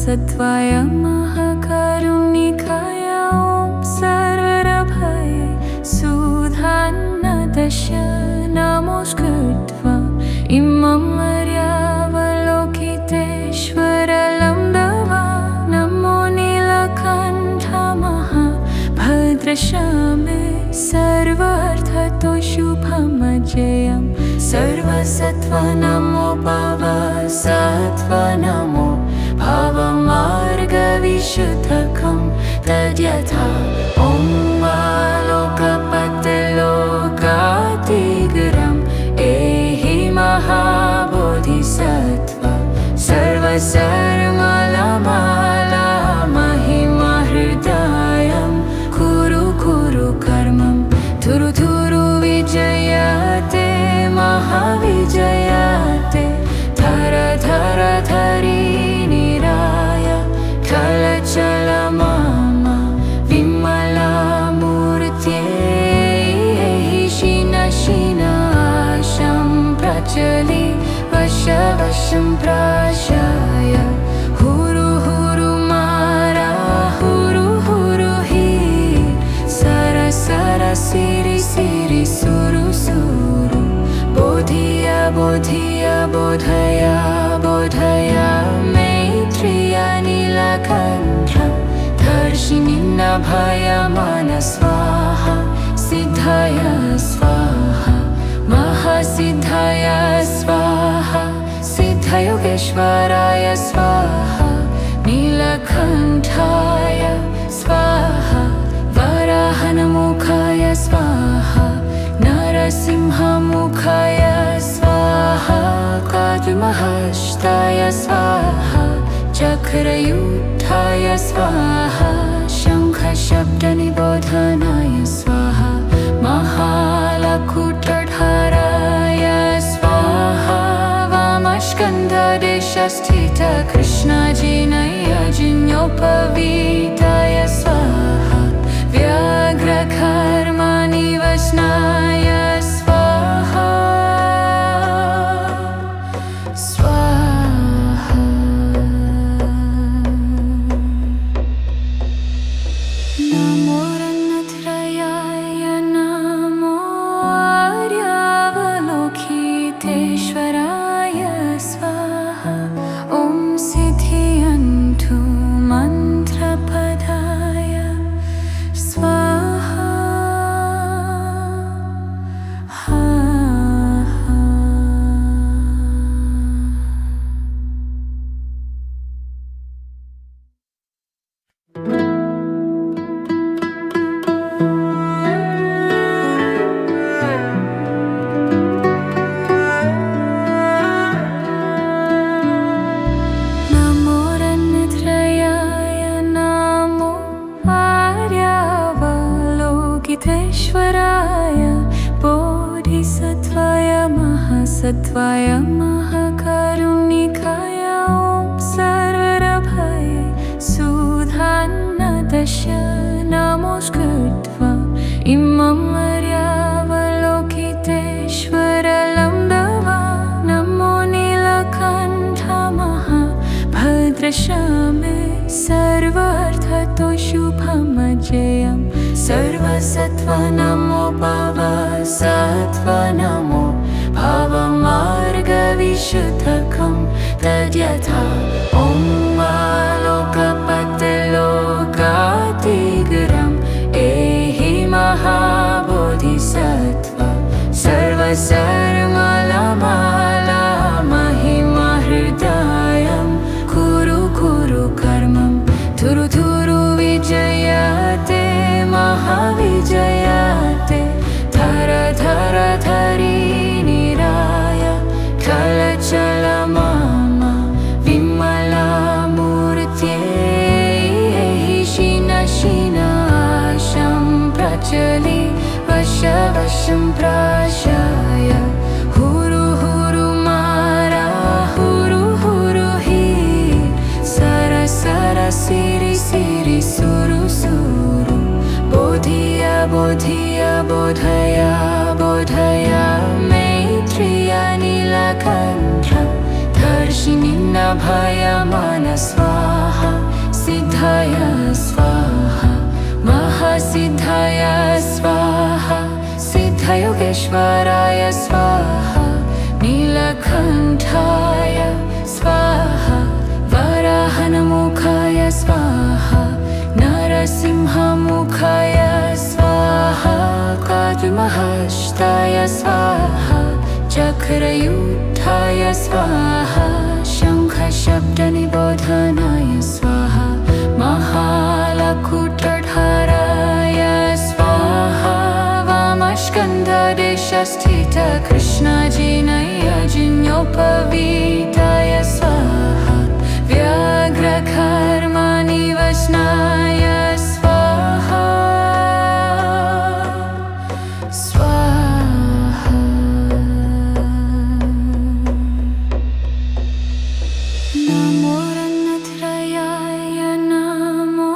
सत्वाय महाकारुणिकाय ॐ सर्वरभये सुधान्नदश नमोऽस्कृत्वा इमं मर्यावलोकितेश्वरलं दवा नमो नीलकण्ठ महाभद्रश्यामे सर्वार्थतो शुभमजयं सर्वसत्त्व नमो भवसत्त्व नमो भवमार्गविशुद्धकं तद्यथा ॐ लोकपतिलोकातिगरम् एहि महाबोधिसत्त्व सर्वसर्वमलमाला महिमहृदयं कुरु कुरु कर्मं धुरु धुरु विजयते महाविजयते धर धर धरी निराय चल चल मम विमलामूर्त्यै शिन शिनाशं प्रचलि वश वशं प्राशाय हुरु हुरु मारा हुरु हुरु हि सर सर सिरि सिरि सुरु सुरु बोधिय बोधिय बोधय बोधय मैत्रेय नीलकण्ठ दर्शिनि नभय मन स्वाहा सिद्धय स्वाहा महासिद्धय स्वाहा सिद्धयोगेश्वराय स्वाहा नीलकण्ठाय स्वाहा वराहनमुखाय स्वाहा नरसिंहमुखाय स्वाहा काद्महस्ताय स्वाहा चक्रयुक्ताय स्वाहा शङ्खशब्दनिबोधनाय स्वाहा महालकुटधाराय स्वाहा वामस्कन्धदेशस्थित कृष्णजिनयजिन्योपवीताय स्वाहा व्याघ्रकर्मनिवसनाय स्वाहा स्वाहा नमो रत्नत्रयाय नमो आर्यावलोकितेश्वराय स्वाहा ॐ सिद्धियन्तु मन्त्रपदाय स्वाहा नमो रत्नत्रयाय नमो आर्यावलोकितेश्वराय बोधिसत्त्वाय महासत्त्वाय महाकारुणिकाय ॐ सर्वरभये सुधान्नदश नमोऽस्कृत्वा इमं मर्यावलोकितेश्वरलं दवा नमो नीलकण्ठ महाभद्रश्यामे सर्वार्थतो शुभमजयं सर्वसत्त्व नमो भवसत्त्व नमो भवमार्गविशुद्धकं तद्यथा ॐ लोकपतिलोकातिगरम् एहि महाबोधिसत्त्व सर्वसर्वमलमाला महिमहृदयं कुरु कुरु कर्मं धुरु धुरु विजयते महाविजयते धर धर धरी निराय चल चल मम विमलामूर्त्यै शिन शिनाशं प्रचलि वश वशं प्राशाय हुरु हुरु मारा हुरु हुरु हि सर सर सिरि सिरि सुरु सुरु बोधिय बोधिय बोधय बोधय मैत्रेय नीलकण्ठ दर्शिनि भयमान स्वाहा सिद्धाय स्वाहा महासिद्धाय स्वाहा सिद्धयोगेश्वराय स्वाहा नीलकण्ठाय स्वाहा वराहनमुखाय स्वाहा नरसिंहमुखाय स्वाहा काद्महस्ताय स्वाहा चक्रयुक्ताय स्वाहा शङ्खशब्दनिबोधनाय स्वाहा महालकुटधाराय स्वाहा वामस्कन्धदेशस्थित कृष्णजिनयजिन्योपवीताय स्वाहा व्याघ्रकर्मनिवसनाय स्वाहा स्वाहा नमो रन्नत्रयाय नमो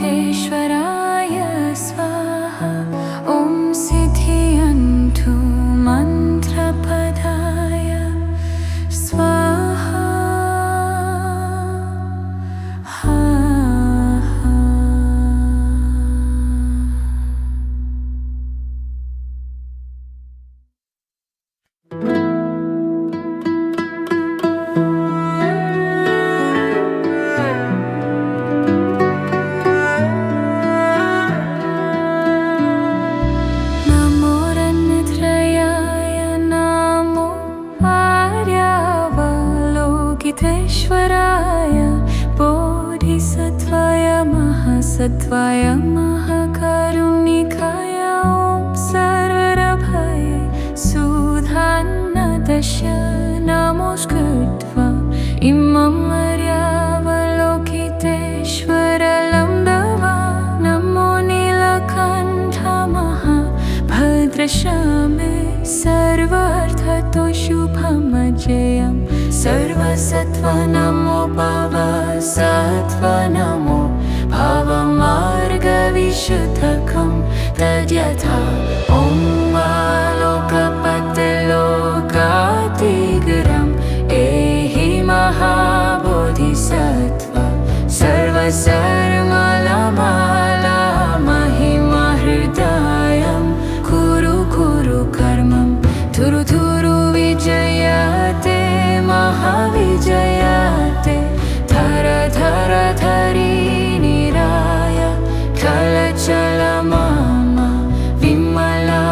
आर्यावलोकितेश्वराय स्वाहा ॐ सिद्धियन्तु मन्त्रपदाय स्वाहा नमो रन्नत्रयाय नमो आर्यावलोकितेश्वराय बोधिसत्त्वाय महासत्त्वाय महाकारुणिकाय ॐ सर्वरभये सुधान्नदश नमोऽस्कृत्वा इमं आर्यावलोकितेश्वरलम्बवा नमो नीलकण्ठ महाभद्रश्यामे सर्वार्थतो शुभमजयं सर्वसत्त्व नमो भवसत्त्व नमो भवमार्गविशुद्धकं तद्यथा ॐ लोकपतिलोकातिगरम् एहि महाबोधिसत्त्व सर्वसर्वमाला महिमहृदयं कुरु कुरु कर्मं थुरु थुरु विजयते महाविजयते धर धर धरीनिराय चल मम विमलामूर्त्यै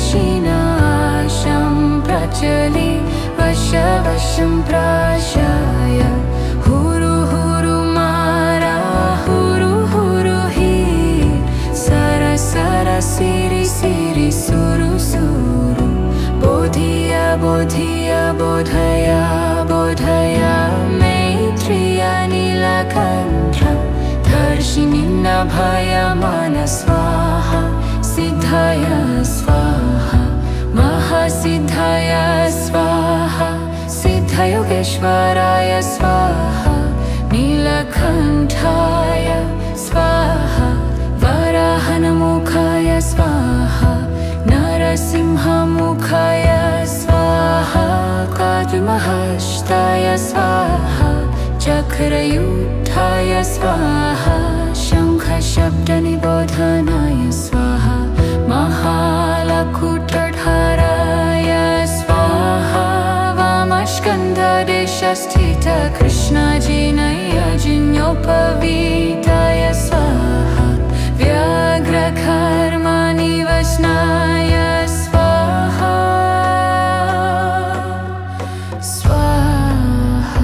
शिनाशं प्रचलि वशं प्राशाय हुरु हुरु मारा हुरु हुरु हि सर सर सिरि सिरि सुरु सुरु बोधिय बोधिय बोधय बोधय मैत्रिय नीलकण्ठ दर्शिनि भयमान स्वाहा सिद्धाय स्वाहा महासिद्धाय स्वाहा सिद्धयोगेश्वराय स्वाहा नीलकण्ठाय स्वाहा वराहनमुखाय स्वाहा नरसिंहमुखाय स्वाहा काद्महस्ताय स्वाहा चक्रयुक्ताय स्वाहा शङ्खशब्दनिबोधनाय स्वाहा महालकुटधाराय स्वाहा वामस्कन्धदेशस्थित कृष्णजिनयजिन्योपवीताय स्वाहा व्याघ्रकर्मनिवसनाय स्वाहा स्वाहा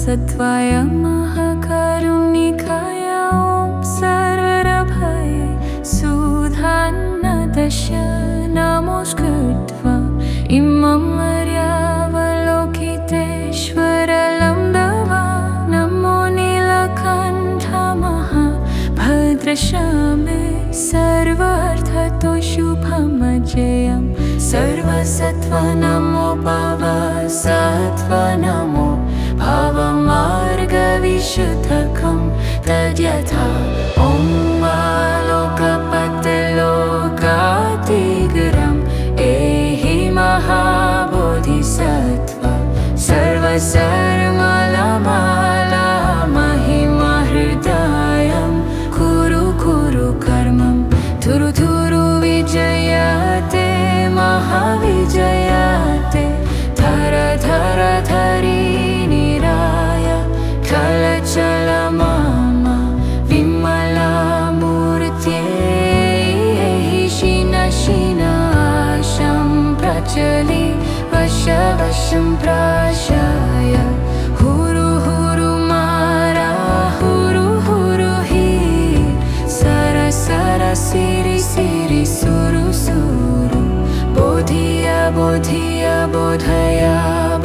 सत्वाय महाकरुणिकाय ॐ सर्वरभये सुधान्नदश नमोऽस्कृत्वा इमं मर्यावलोकितेश्वरलं दवा नमो नीलकण्ठ महाभद्रशामे सर्वार्थतो शुभमजयं सर्वसत्त्व नमो भवसत्त्व नमो भवमार्गविशुद्धकं तद्यथा ॐ लोकपतिलोकातिगरम् एहि महाबोधिसत्त्व सर्वसर्वमलमाला महिमा हृदयं कुरु कुरु कर्मं थुरु थुरु विजयते महाविजयते धर धर धरी निराय कलचल मम विमला मूर्त्यै शिन शिनाशं प्रचलि वश वशं प्राशाय हुरु हुरु मारा हुरु हुरु हि सर सर सिरि सिरि सुरु सुरु बोधिय बोधिय बोधय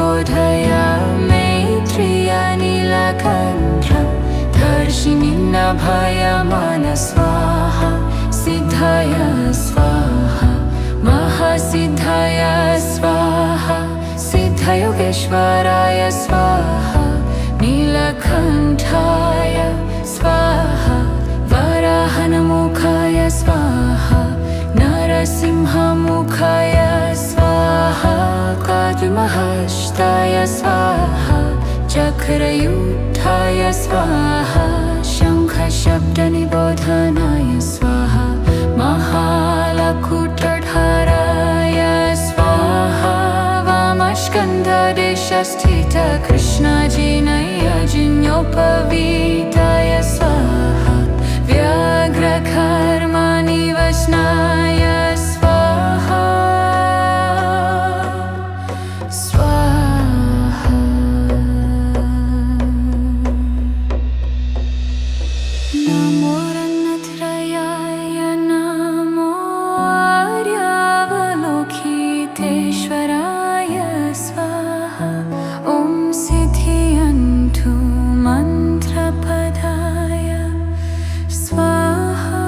बोधय मैत्रिय नीलकण्ठ दर्शिनि नभय मन स्वाहा सिद्धय स्वाहा महासिद्धय स्वाहा सिद्धयोगेश्वराय स्वाहा नीलकण्ठाय स्वाहा वराहनमुखाय स्वाहा नरसिंहमुखाय स्वाहा काद्महस्ताय स्वाहा चक्रयुक्ताय स्वाहा शङ्खशब्दनिबोधनाय स्वाहा महालकुटधराय स्वाहा वामस्कन्धदेशस्थित कृष्णजिनयजिन्योपवीताय स्वाहा व्याघ्रकर्मनिवसनाय स्वाहा स्वाहा नमो रत्नत्रयाय नमो आर्यावलोकितेश्वराय स्वाहा ॐ सिद्धियन्तु मन्त्रपदाय स्वाहा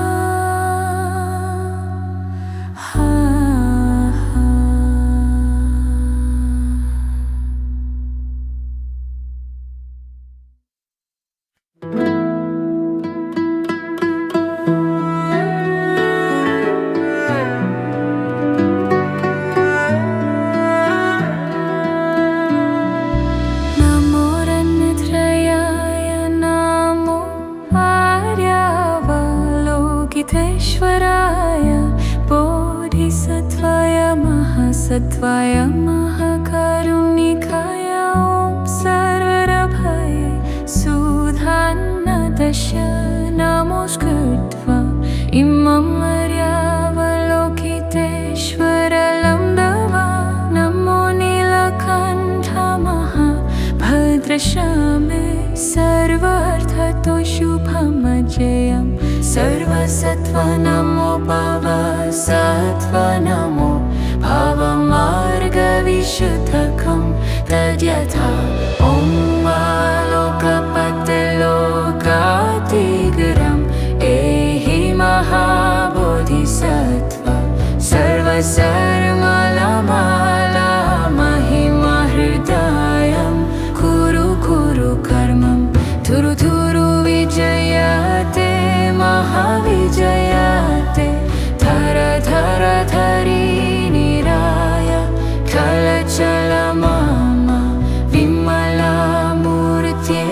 नमो रत्नत्रयाय नमो आर्यावलोकितेश्वराय बोधिसत्त्वाय महासत्त्वाय महाकरुणिकाय ॐ सर्वरभये सुधान्नदश नमोऽस्कृत्वा इमं मर्यावलोकितेश्वरलं दवा नमो नीलकण्ठ महाभद्रशामे सर्वार्थतो शुभमजयं सर्वसत्त्व नमो भवसत्त्व नमो भवमार्गविशुद्धकं तद्यथा ॐ लोकपतिलोकातिगरम् एहि महाबोधिसत्त्व सर्वसर्वमलमाला महिमा हृदयं कुरु कुरु कर्मं थुरु थुरु विजयते महाविजयते धर धर धरी निराय कलचल मम विमला मूर्त्यै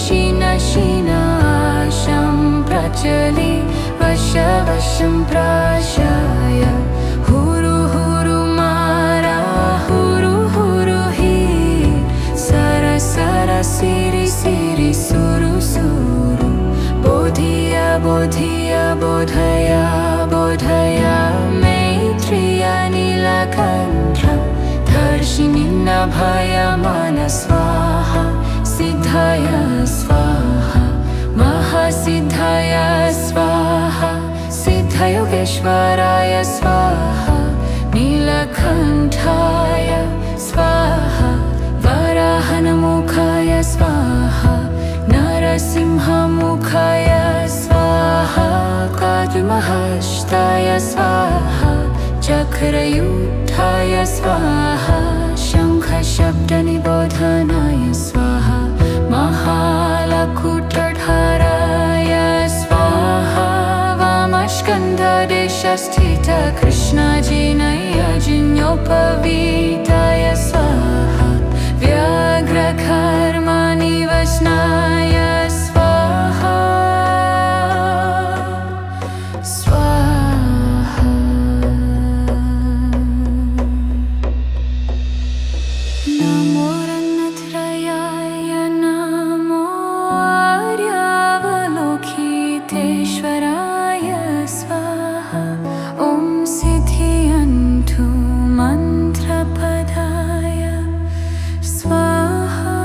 शिन शिनाशं प्रचलि वश वशं प्राशाय हुरु हुरु मारा हुरु हुरु हि सर सर सिरि सिरि सुरु सुरु बोधिय बोधिय बोधय बोधय मैत्रिय नीलकण्ठ दर्शिनि नभय मन स्वाहा महासिद्धाय स्वाहा महासिद्धाय स्वाहा सिद्धयोगेश्वराय स्वाहा नीलकण्ठाय स्वाहा वराहनमुखाय स्वाहा नरसिंहमुखाय स्वाहा काद्महस्ताय स्वाहा चक्रयुक्ताय स्वाहा शङ्खशब्दनिबोधनाय स्वाहा महालकुटधाराय स्वाहा वामस्कन्धदेशस्थित कृष्णजिनयजिन्योपवीताय स्वाहा व्याघ्रकर्मनिवसनाय स्वाहा स्वाहा नमो रत्नत्रयाय नमो आर्यावलोकितेश्वराय स्वाहा ॐ सिद्धियन्तु मन्त्रपदाय स्वाहा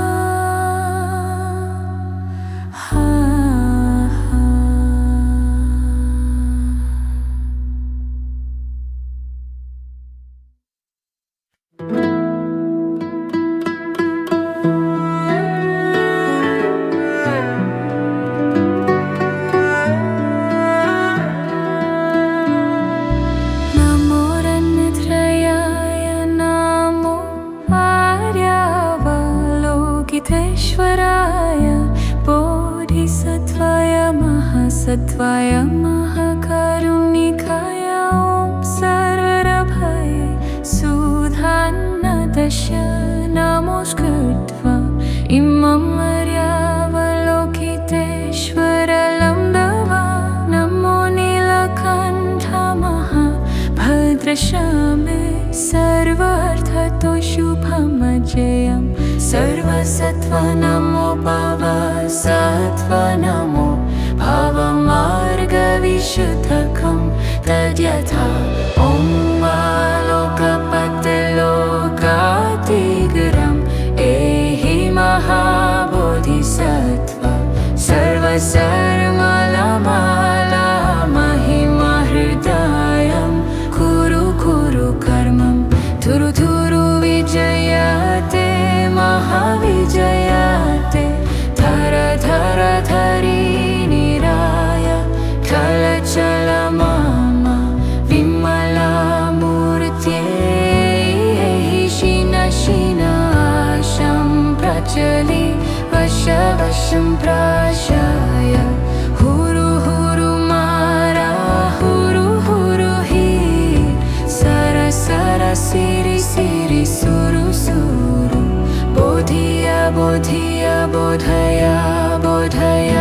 नमो रत्नत्रयाय नमो आर्यावलोकितेश्वराय बोधिसत्त्वाय महासत्त्वाय महाकारुणिकाय ॐ सर्वभये सुधान्नदश नमोऽस्कृत्वा इमम् आर्यावलोकितेश्वरलं दवा नमो नीलकण्ठ महाभद्रश्यामे सर्वार्थतो शुभमजयं सर्वसत्त्व नमो भवसत्त्व नमो भवमार्गविशुद्धकं तद्यथा ॐ लोकपतिलोकातिगरम् एहि महाबोधिसत्त्व सर्वसर्वमाला महिमा हृदयं कुरु कुरु कर्मं धुरु धुरु विजयते महाविजयते धर धर धरी निराय चल चल मम विमला मूर्त्यै शीन शीनाशं प्रचलि वश वशं प्राशाय हुरु हुरु मारा हुरु हुरु हि सर सर सिरि सिरि सुरु सुरु बोधिय बोधिय बोधय बोधय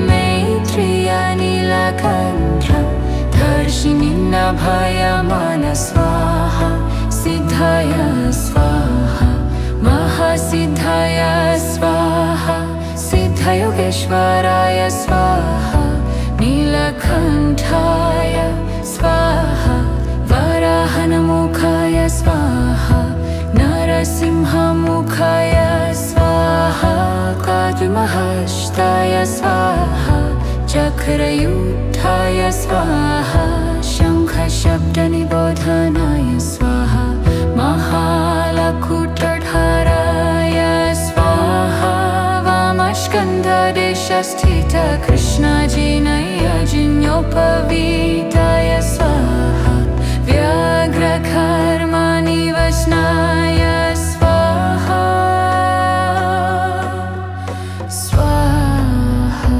मैत्रिय नीलकण्ठ दर्शिनि नभय मन स्वाहा सिद्धाय स्वाहा महासिद्धाय स्वाहा सिद्धयोगेश्वराय स्वाहा नीलकण्ठाय स्वाहा वराहनमुखाय स्वाहा नरसिंहमुखाय स्वाहा काद्महस्ताय स्वाहा चक्रयुक्ताय स्वाहा शङ्खशब्दनिबोधनाय स्वाहा महालकुटधाराय स्वाहा वामस्कन्धदेशस्थित कृष्णजिनयजिन्योपवीताय स्वाहा व्याघ्रकर्मनिवसनाय स्वाहा स्वाहा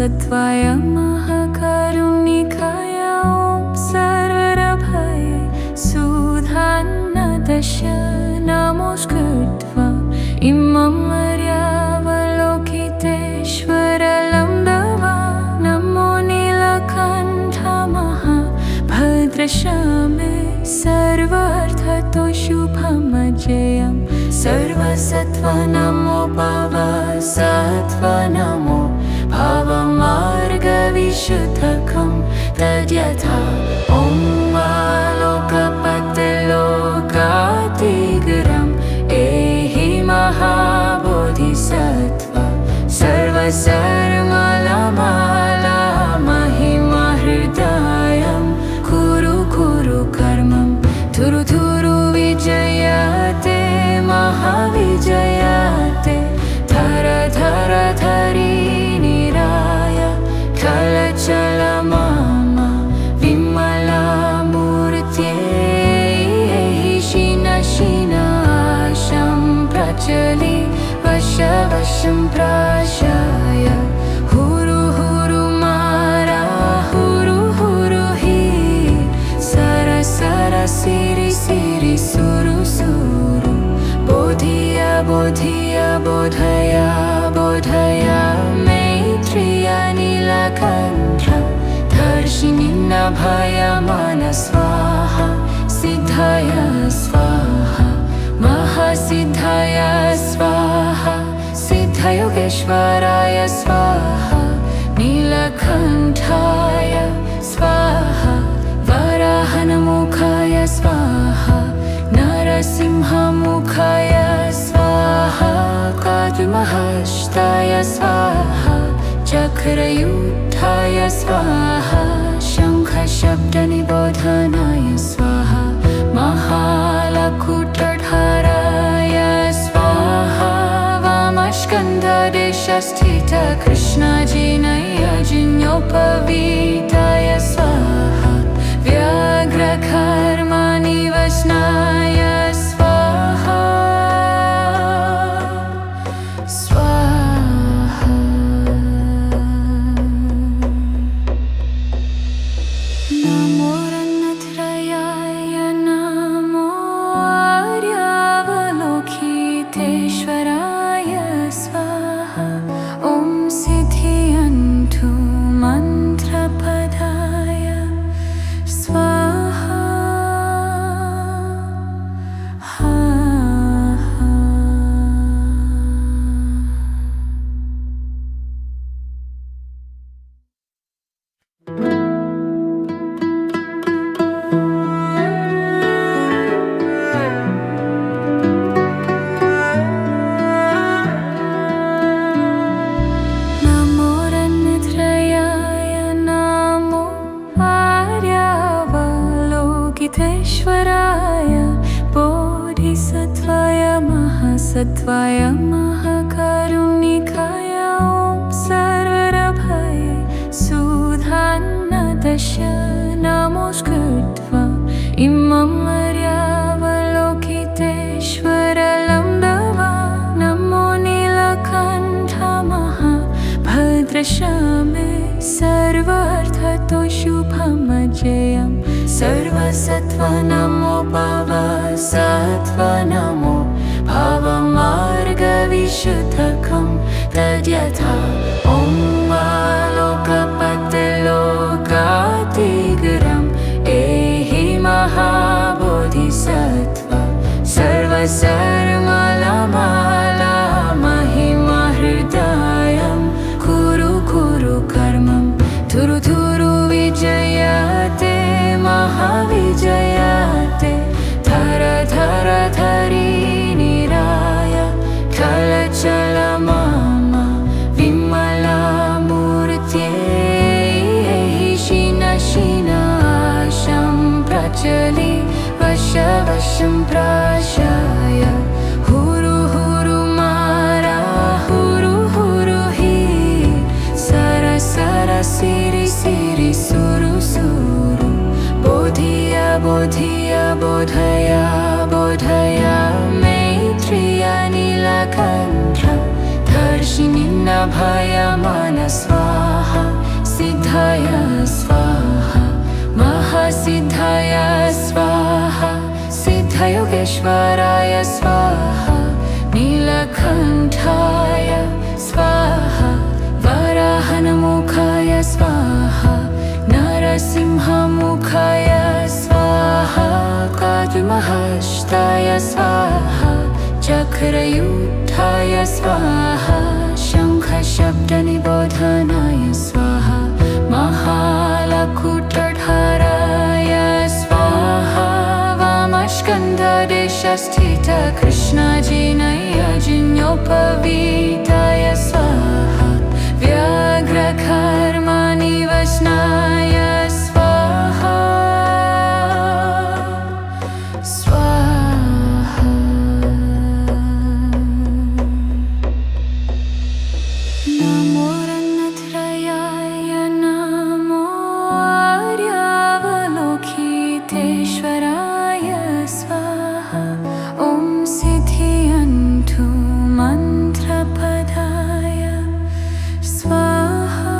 सत्वाय महाकरुणिकाय ॐ सर्वरभये सुधान्नदश नमोऽस्कृत्वा इमं मर्यावलोकितेश्वरलं दवा नमो नीलकण्ठ महाभद्रशामे सर्वार्थतो शुभमजयं सर्वसत्त्व नमो भवसत्त्व नमो भवमार्गविशुद्धकं तद्यथा ॐ लोकपतिलोकातिगरम् एहि महाबोधिसत्त्व सर्वसर्वमाला महिमा हृदयं कुरु कुरु कर्मं थुरु थुरु विजयते महाविजयते धर धर धरी निराय कलचल मम विमला मूर्त्यै शिन शिनाशं प्रचलि वश वशं प्राशाय हुरु हुरु मारा हुरु हुरु हि सर सर सिरि सिरि सुरु सुरु बोधिय बोधिय बोधय बोधय मैत्रिय नीलकण्ठ दर्शिनि नभय मन स्वाहा सिद्धय स्वाहा महासिद्धय स्वाहा सिद्धयोगेश्वराय स्वाहा नीलकण्ठाय स्वाहा वराहनमुखाय स्वाहा नरसिंहमुखाय स्वाहा काद्महस्ताय स्वाहा चक्रयुक्ताय स्वाहा शङ्खशब्दनिबोधनाय स्वाहा महालकुटधाराय स्वाहा वामस्कन्धदेशस्थित कृष्णजिनयजिन्योपवीताय स्वाहा व्याघ्रकर्मनिवसनाय स्वाहा स्वाहा नमो रन्नत्रयाय नमो आर्यावलोकितेश्वराय स्वाहा ॐ सिद्धियन्तु मन्त्रपदाय स्वाहा नमो रन्नत्रयाय नमो आर्यावलोकितेश्वराय बोधिसत्त्वाय महासत्त्वाय महाकरुणिकाय ॐ सर्वरभये सुधान्नदश नमोऽस्कृत्वा इमं मर्यावलोकितेश्वरलं दवा नमो नीलकण्ठ महाभद्रशामे सर्वार्थतो शुभमजयं सर्वसत्त्व नमो भवसत्त्व नमो भवमार्गविशुद्धकं तद्यथा ॐ लोकपतिलोकातिगरम् एहि महाबोधिसत्त्व सर्वसर्वमाला महिमा हृदयं कुरु कुरु कर्मं थुरु थुरु विजयते महाविजयते धर धर धरी निराय कलचल मम विमला मूर्त्यै शिन शिनाशं प्रचलि वश वशं प्राशाय हुरु हुरु मारा हुरु हुरु हि सर सर सिरि सिरि सुरु सुरु बोधिय बोधिय बोधय बोधय मैत्रिय नीलकण्ठ दर्शिनि नभय मन स्वाहा महासिद्धाय स्वाहा महासिद्धाय स्वाहा सिद्धयोगेश्वराय स्वाहा नीलकण्ठाय स्वाहा वराहनमुखाय स्वाहा नरसिंहमुखाय स्वाहा काद्महस्ताय स्वाहा चक्रयुक्ताय स्वाहा शङ्खशब्दनिबोधनाय स्वाहा महालकुटधाराय स्वाहा वामस्कन्धदेशस्थित कृष्णजिनयजिन्योपवीताय स्वाहा व्याघ्रकर्मनिवसनाय स्वाहा स्वाहा नमो रत्नत्रयाय नमो आर्यावलोकितेश्वराय स्वाहा ॐ सिद्धियन्तु मन्त्रपदाय स्वाहा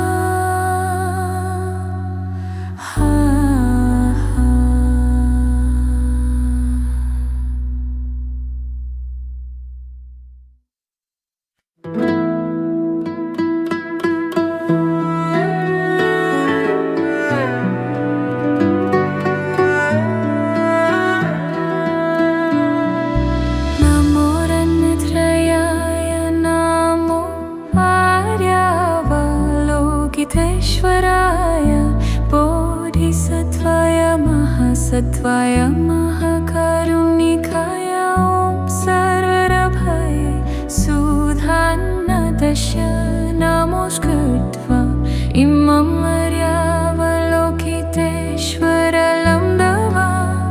नमो रत्नत्रयाय नमो आर्यावलोकितेश्वराय बोधिसत्त्वाय महासत्त्वाय महाकारुणिकाय ॐ सर्वभये सुधान्नदश नमोऽस्कृत्वा इमं आर्यावलोकितेश्वरलं दवा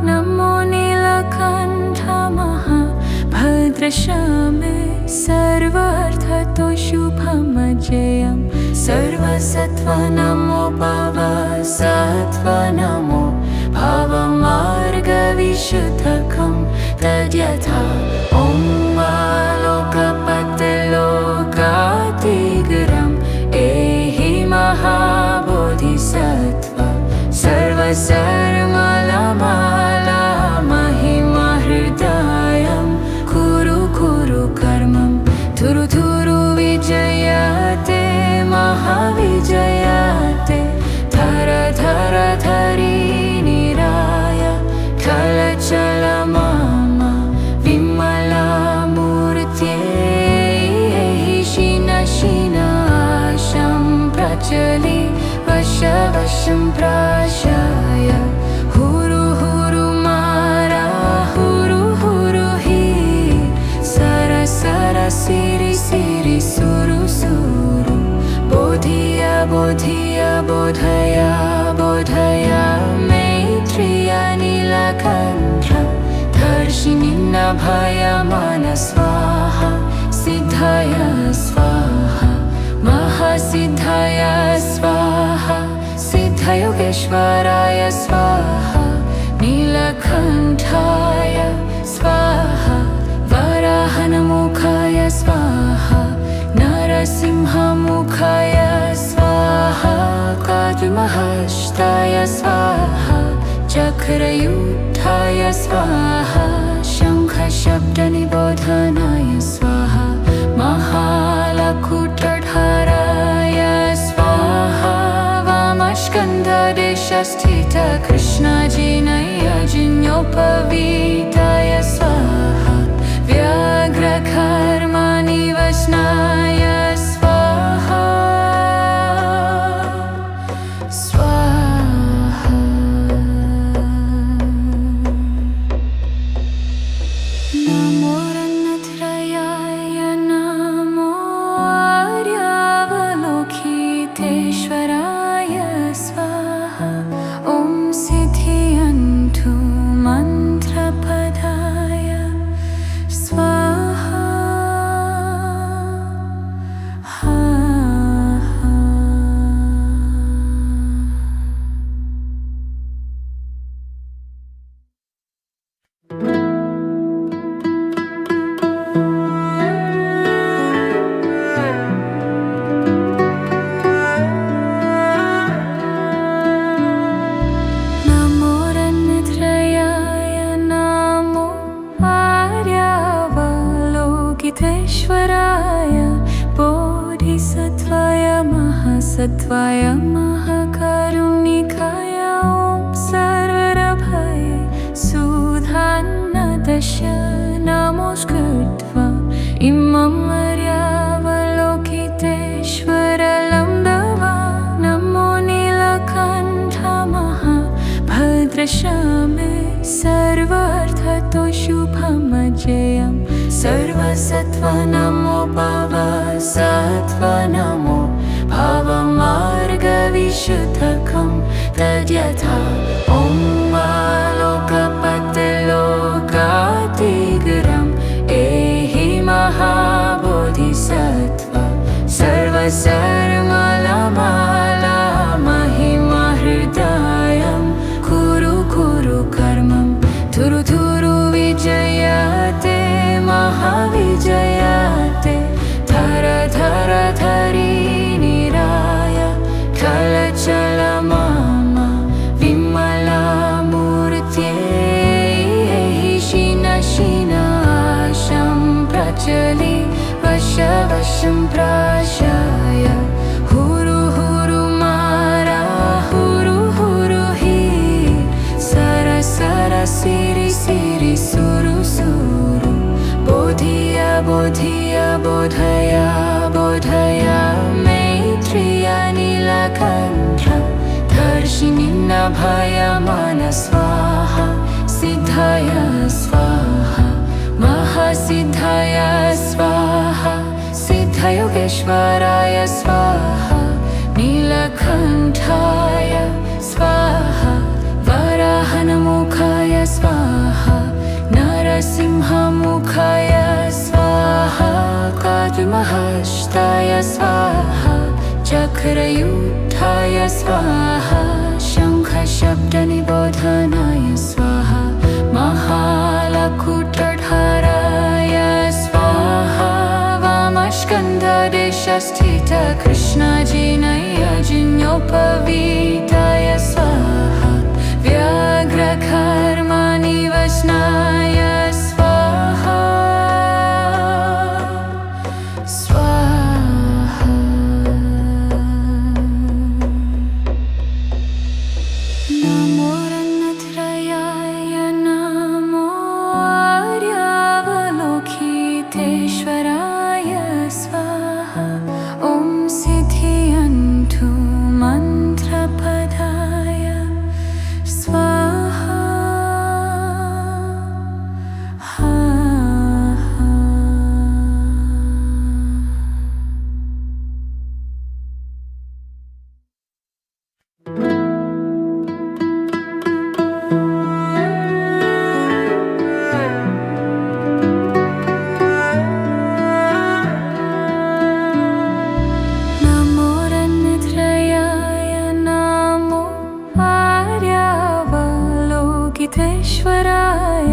नमो नीलकण्ठ महाभद्रश्यामे सर्वार्थतो शुभमजयं सर्वसत्त्वा नमो भवसत्त्वा नमो भवमार्गविशुद्धकं तद्यथा ॐ लोकपतिलोकातिगरम् एहि महाबोधिसत्त्वा सर्वसर्वमलमाला महिमा हृदयं कुरु कुरु कर्मं थुरु थुरु विजयते महाविजयते धर धर धरी निराय चल चल मम विमलामूर्त्यै शीन शीनाशं प्रचलि वश वशं प्राशाय हुरु हुरु मारा हुरु हुरु हि सर सर सिरि सिरि सुरु सुरु बोधिय बोधिय बोधय बोधय मैत्रिय नीलकण्ठ दर्शिनि नभयमान स्वाहा सिद्धाय स्वाहा महासिद्धाय स्वाहा सिद्धयोगेश्वराय स्वाहा नीलकण्ठाय स्वाहा वराहनमुखाय स्वाहा नरसिंहमुखाय स्वाहा काद्महस्ताय स्वाहा चक्रयुक्ताय स्वाहा शङ्खशब्दनिबोधनाय स्वाहा महालकुटधाराय स्वाहा वामस्कन्धदेशस्थित कृष्णजिनयजिन्योपवीताय स्वाहा व्याघ्रकर्मनिवसनाय स्वाहा स्वाहा नमो रत्नत्रयाय नमो आर्यावलोकितेश्वराय स्वाहा ॐ सिद्धियन्तु मन्त्रपदाय लोकितेश्वराय बोधिसत्त्वाय महासत्त्वाय महाकारुणिकाय ॐ सर्वरभये सुधान्नदश नमोऽस्कृत्वा इमं मर्यावलोकितेश्वरलं दवा नमो नीलकण्ठ महाभद्रश्यामे सर्वार्थतो शुभमजयं सर्वसत्त्व नमो भवसत्त्व नमो भवमार्गविशुद्धकं तद्यथा ॐ लोकपतिलोकातिगरम् एहि महाबोधिसत्त्व सर्वसर्वमाला महिमहृदयं कुरु कुरु कर्मं थुरु थुरु विजयते महाविजयते धर धर धरी निराय कलचल मम विमलामूर्त्यै शिन शिनाशं प्रचलि वश वशं प्राशाय हुरु हुरु मारा हुरु हुरु हि सर सर सिरि सिरि सुरु सुरु बोधिय बोधिय बोधय बोधय मैत्रेय नीलकण्ठ दर्शिनि नभय मन स्वाहा सिद्धय स्वाहा महासिद्धय स्वाहा सिद्धयोगेश्वराय स्वाहा नीलकण्ठाय स्वाहा वराहनमुखाय स्वाहा नरसिंहमुखाय स्वाहा काद्महस्ताय स्वाहा चक्रयुक्ताय स्वाहा शङ्खशब्दनिबोधनाय स्वाहा महालकुटधाराय स्वाहा वामस्कन्धदेशस्थित कृष्णजिनयजिन्योपवीताय स्वाहा व्याघ्रकर्मनिवसनाय स्वाहा स्वाहा नमो रत्नत्रयाय नमो आर्यावलोकितेश्वराय स्वाहा ॐ सिद्धियन्तु मन्त्रपदाय स्वाहा नमो रत्नत्रयाय नमो आर्यावलोकितेश्वराय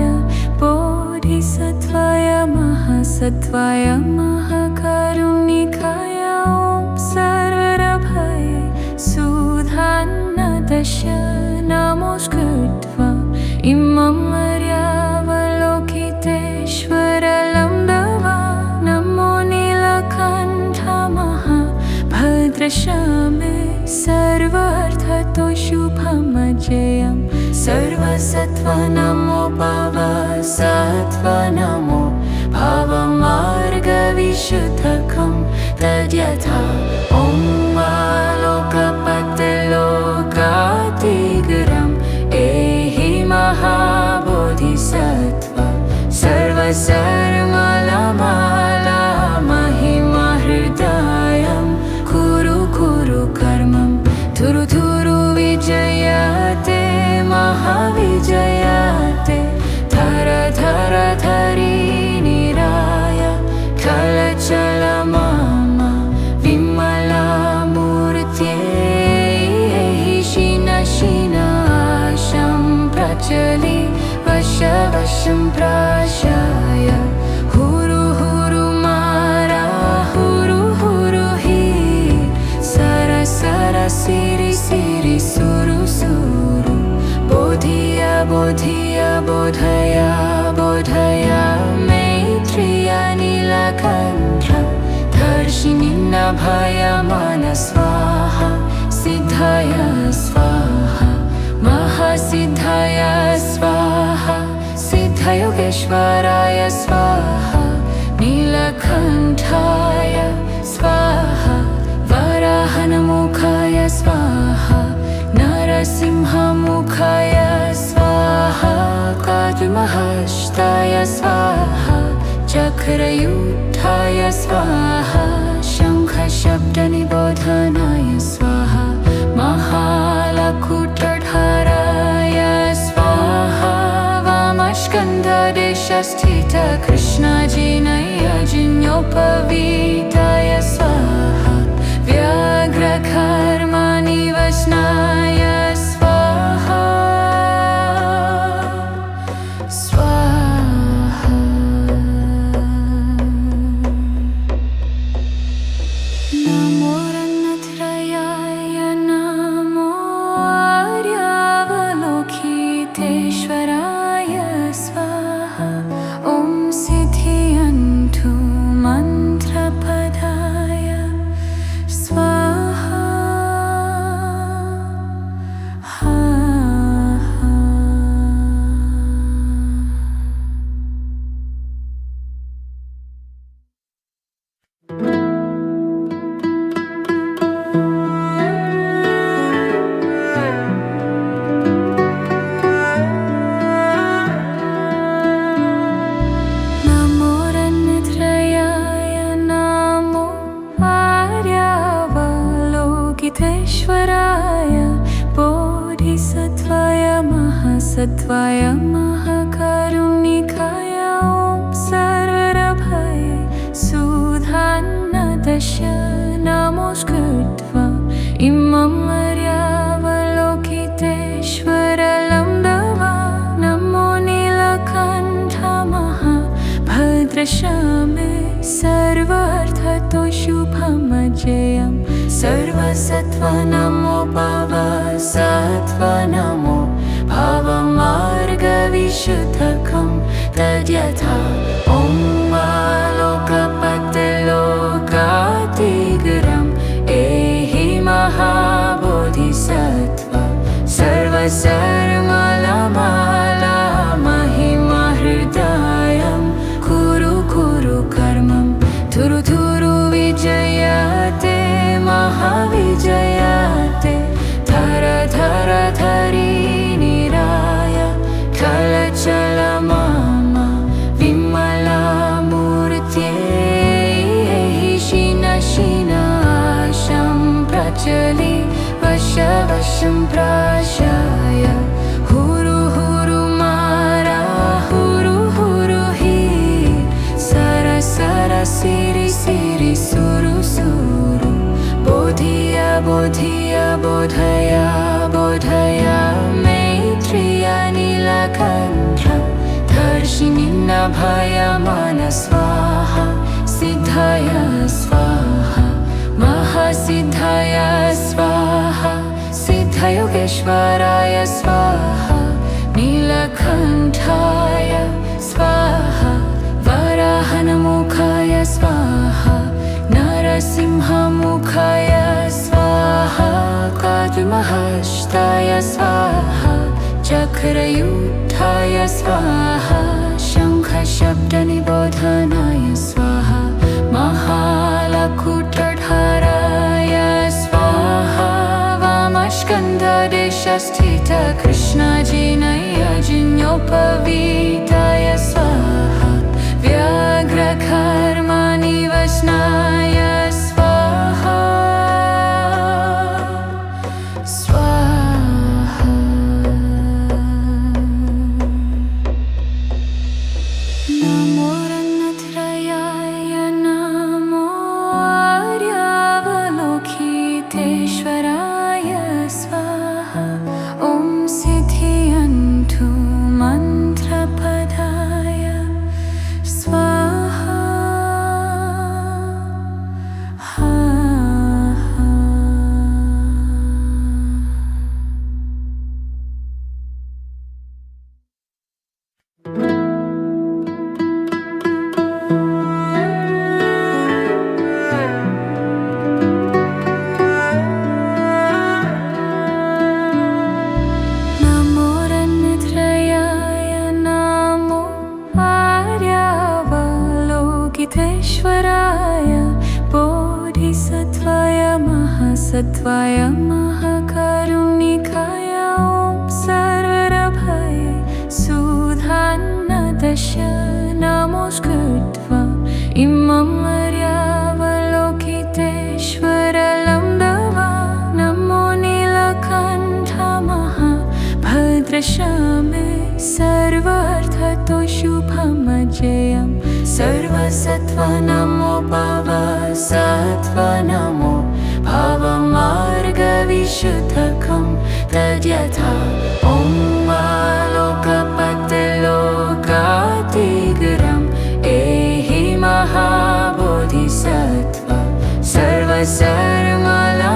बोधिसत्त्वाय महासत्त्वाय महाकारुणिकाय ॐ सर्वरभये सुधान्नदश नमोऽस्कृत्वा इमं मर्यावलोकितेश्वरलं दवा नमो नीलकण्ठ महाभद्रश्यामे सर्वार्थतो शुभमजयं सर्वसत्त्व नमो भवसत्त्व नमो भवमार्गविशुद्धकं तद्यथा ॐ लोकपतिलोकातिगरम् एहि महाबोधिसत्त्व सर्वसर्वमाला महिमहृदयं कुरु कुरु कर्मं थुरु थुरु विजयते महाविजयते धर धर धरी निराय कलचल मम विमलामूर्त्यै शिन शिनाशं प्रचलि वश वशं प्राशाय हुरु हुरु मारा हुरु हुरु हि सर सर सिरि सिरि सुरु सुरु बोधिय बोधिय बोधय बोधय मैत्रेय नीलकण्ठ नीलकण्ठधर्षिणि नभयमान स्वाहा सिद्धाय स्वाहा महासिद्धाय स्वाहा सिद्धयोगेश्वराय स्वाहा नीलकण्ठाय स्वाहा वराहनमुखाय स्वाहा नरसिंहमुखाय स्वाहा काद्महस्ताय स्वाहा चक्रयुद्धाय स्वाहा शङ्खशब्दनिबोधनाय स्वाहा महालकुटधाराय स्वाहा वामस्कन्धदेशस्थित कृष्णजिनयजिन्योपवीताय स्वाहा व्याघ्रकर्मनिवसनाय स्वाहा स्वाहा नमो रत्नत्रयाय नमो आर्यावलोकितेश्वराय स्वाहा ॐ सिद्धियन्तु मन्त्रपदाय स्वाहा नमो रत्नत्रयाय नमो आर्यावलोकितेश्वराय बोधिसत्त्वाय महासत्त्वाय महाकारुणिकाय ॐ सर्वरभये सुधान्नदश नमोऽस्कृत्वा इमं आर्यावलोकितेश्वरलं दवा नमो नीलकण्ठ महाभद्रशामे सर्वार्थतो शुभमजयं सर्वसत्त्व नमो भवसत्त्व नमो भवमार्गविशुद्धकं तद्यथा ॐ आलोकपतिलोकातिगरं एहि महाबोधिसत्त्व सर्वसर्वमाला महिमा हृदयं कुरु कुरु कर्मं थुरु थुरु विजयते महाविजयते धर धर धरि निराय कलचल मम विमलामूर्त्यै शिन शिनाशं प्रचलि वशं प्राशाय हुरु हुरु मारा हुरु हुरु हि सर सर सिरि सिरि सुरु सुरु बोधिय बोधिय बोधय बोधय मैत्रिय नीलकण्ठधर्षिणि नभयमान स्वाहा सिद्धाय स्वाहा महासिद्धाय स्वाहा सिद्धयोगेश्वराय स्वाहा नीलकण्ठाय स्वाहा वराहनमुखाय स्वाहा नरसिंहमुखाय स्वाहा काद्महस्ताय स्वाहा चक्रयुद्धाय स्वाहा शङ्खशब्दनिबोधनाय स्वाहा महालकुटधाराय स्वाहा वामस्कन्धदेशस्थित कृष्णजिनयजिन्योपवीताय स्वाहा व्याघ्रकर्मनिवसनाय स्वाहा स्वाहा नमो रत्नत्रयाय नमो आर्यावलोकितेश्वराय स्वाहा ॐ सिद्धियन्तु मन्त्रपदाय लोकितेश्वराय बोधिसत्त्वाय महासत्त्वाय महाकारुणिकाय ॐ सर्वरभये सुधान्नदश नमोऽस्कृत्वा इमं मर्यावलोकितेश्वरलं दवा नमो नीलकण्ठ महाभद्रश्यामे सर्वार्थतो शुभमजयं सर्वसत्त्व नमो भवसत्त्व नमो भवमार्गविशुद्धकं तद्यथा ॐ लोकपतिलोकातिगरम् एहि महाबोधिसत्त्व सर्वसर्वमाला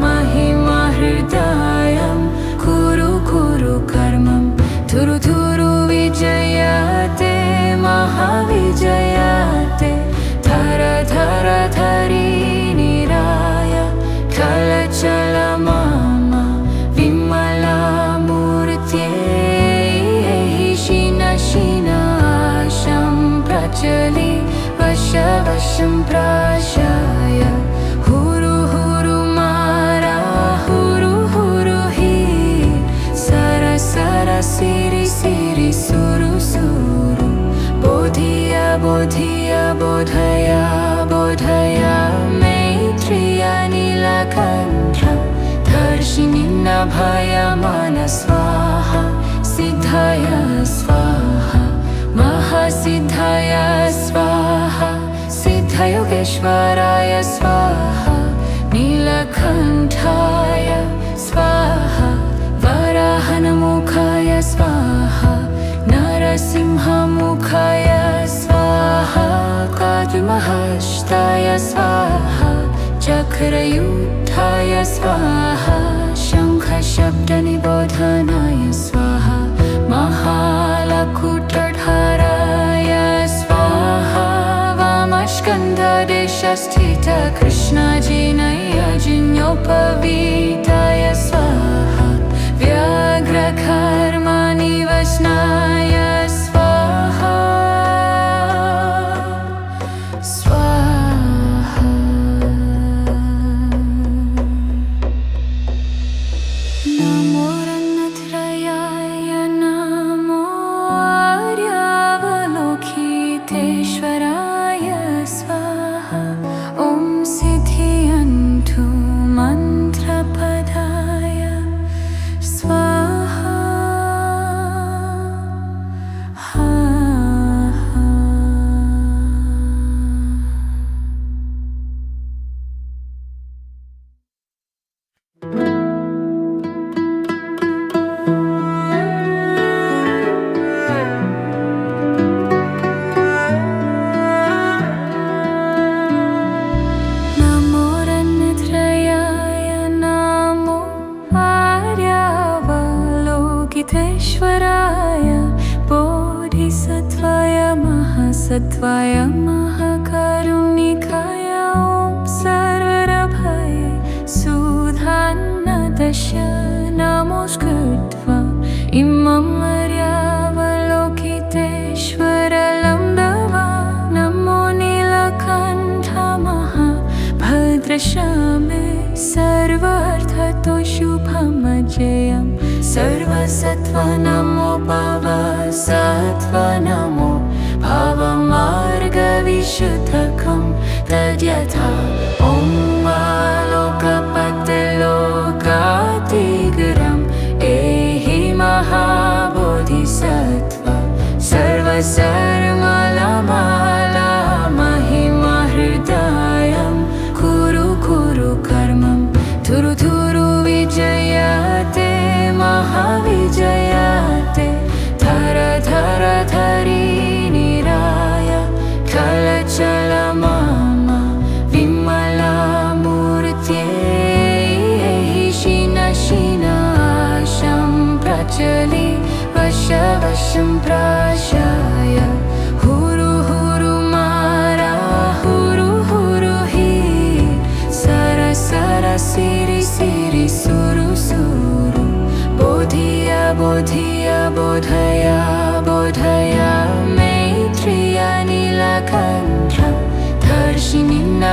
महिमहृदयं कुरु कुरु कर्मं थुरु थुरु विजयते महाविजयते धर धर धरी निराय चल मम विमलामूर्त्यै शिन शिनाशं प्रचलि वशं प्राशाय हुरु हुरु मारा हुरु हुरु हि सर सर सिरि सिरि सुरु सुरु बोधिय बोधिय बोधय बोधय मैत्रेय नीलकण्ठ दर्शिनि नभय मन स्वाहा सिद्धय स्वाहा महासिद्धय स्वाहा सिद्धयोगेश्वराय स्वाहा नीलकण्ठाय स्वाहा वराहनमुखाय स्वाहा नरसिंहमुखाय स्वाहा काद्महस्ताय स्वाहा चक्रयुद्धाय स्वाहा शङ्खशब्दनिबोधनाय स्वाहा महालकुटधाराय स्वाहा वामस्कन्धदेशस्थित कृष्णजिनयजिन्योपवीताय स्वाहा व्याघ्रकर्मनिवसनाय स्वाहा स्वाहा नमो रत्नत्रयाय नमो आर्यावलोकितेश्वराय स्वाहा ॐ सिद्धियन्तु मन्त्रपदाय स्वाहा नमो रत्नत्रयाय नमो आर्यावलोकितेश्वराय बोधिसत्त्वाय महासत्त्वाय महाकारुणिकाय ॐ सर्वरभये सुधान्नदश नमोऽस्कृत्वा इमं मर्यावलोकितेश्वरलं दवा नमो नीलकण्ठ महाभद्रश्यामे सर्वार्थतो शुभमजयं सर्वसत्त्व नमो भवसत्त्व नमो भवमार्गविशुद्धकं तद्यथा ॐ लोकपतिलोकातिगरम् एहि महाबोधिसत्त्व सर्वसर्वमाला महिमहृदयं कुरु कुरु कर्मं थुरु थुरु विजयते महाविजयते धर धर धरी निराय चल चल मम विमला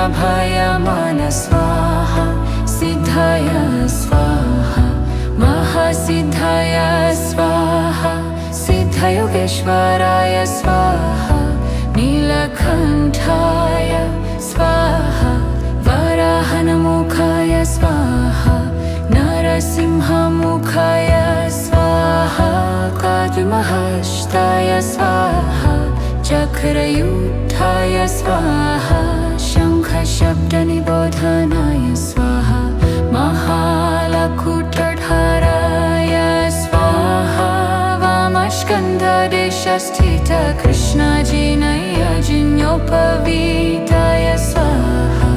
दर्शिनिन्नभयमान स्वाहा सिद्धाय स्वाहा महासिद्धाय स्वाहा सिद्धयोगेश्वराय स्वाहा नीलकण्ठाय स्वाहा वराहनमुखाय स्वाहा नरसिंहमुखाय स्वाहा काद्महस्ताय स्वाहा चक्रयुक्ताय स्वाहा शङ्खशब्दनिबोधनाय स्वाहा महालकुटधाराय स्वाहा वामस्कन्धदेशस्थित कृष्णजिनयजिन्योपवीताय स्वाहा